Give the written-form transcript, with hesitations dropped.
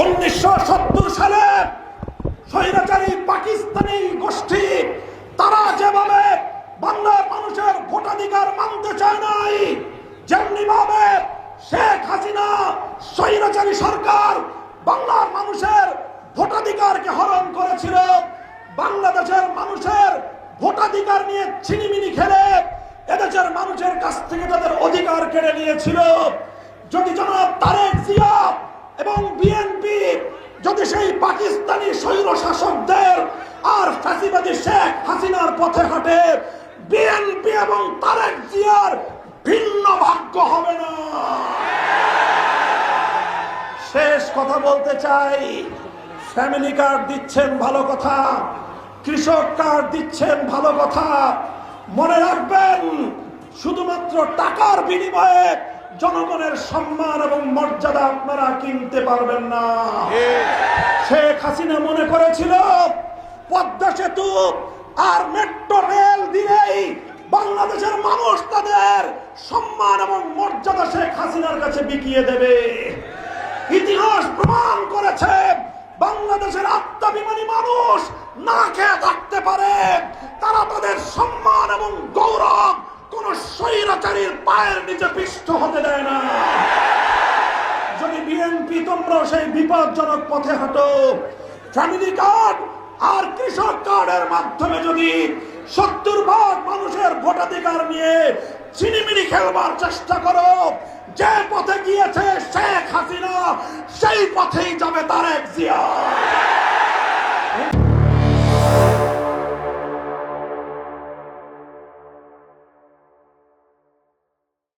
1970 সালে স্বৈরাচারী পাকিস্তানি গোষ্ঠী তারা যেভাবে বাংলার মানুষের ভোটাধিকার মানতে চায় নাই, যেমনি ভাবে শেখ হাসিনা স্বৈরাচারী সরকার বাংলার মানুষের ভোটাধিকারকে হরণ করেছিল। বাংলাদেশের মানুষের ভোটাধিকার নিয়ে ছিনিমিনি খেলে এদেশের মানুষের কাছ থেকে তাদের অধিকার কেড়ে নিয়েছিল। যদি জনাব তারেক জিয়া এবং বিএনপি যদি সেই পাকিস্তানি স্বৈর শাসকদের আর ফ্যাসিবাদী শেখ হাসিনার পথে হাঁটে, বিএনপি এবং তারেক জিয়ার ভিন্ন ভাগ্য হবে না। শেষ কথা বলতে চাই, ফ্যামিলি কার্ড দিচ্ছেন ভালো কথা, কৃষক কার্ড দিচ্ছেন ভালো কথা, মনে রাখবেন শুধুমাত্র টাকার বিনিময়ে জনগণের সম্মান এবং মর্যাদা আপনারা কিনতে পারবেন না। শেখ হাসিনা মনে করেছিল পদ্মা সেতু আর মেট্রো রেল দিলেই বাংলাদেশের মানুষ তাদের সম্মান এবং মর্যাদা শেখ হাসিনার কাছে বিকিয়ে দেবে। ইতিহাস প্রমাণ করেছে বাংলাদেশের আত্মাভিমানী মানুষ না খেয়ে থাকতে পারে, তারা তাদের সম্মান এবং গৌরব কোন স্বৈরাচারীর পায়ের নিচে পিষ্ট হতে দেয় না। যদি বিএনপি তোমরা সেই বিপজ্জনক পথে হাঁটো, ফ্যামিলি কার্ড আর কৃষক কার্ডের মাধ্যমে যদি 70% মানুষের ভোটাধিকার নিয়ে চিনিমিনি খেলবার চেষ্টা করো, যে পথে গিয়েছে শেখ হাসিনা সেই পথেই যাবে তারেক জিয়া।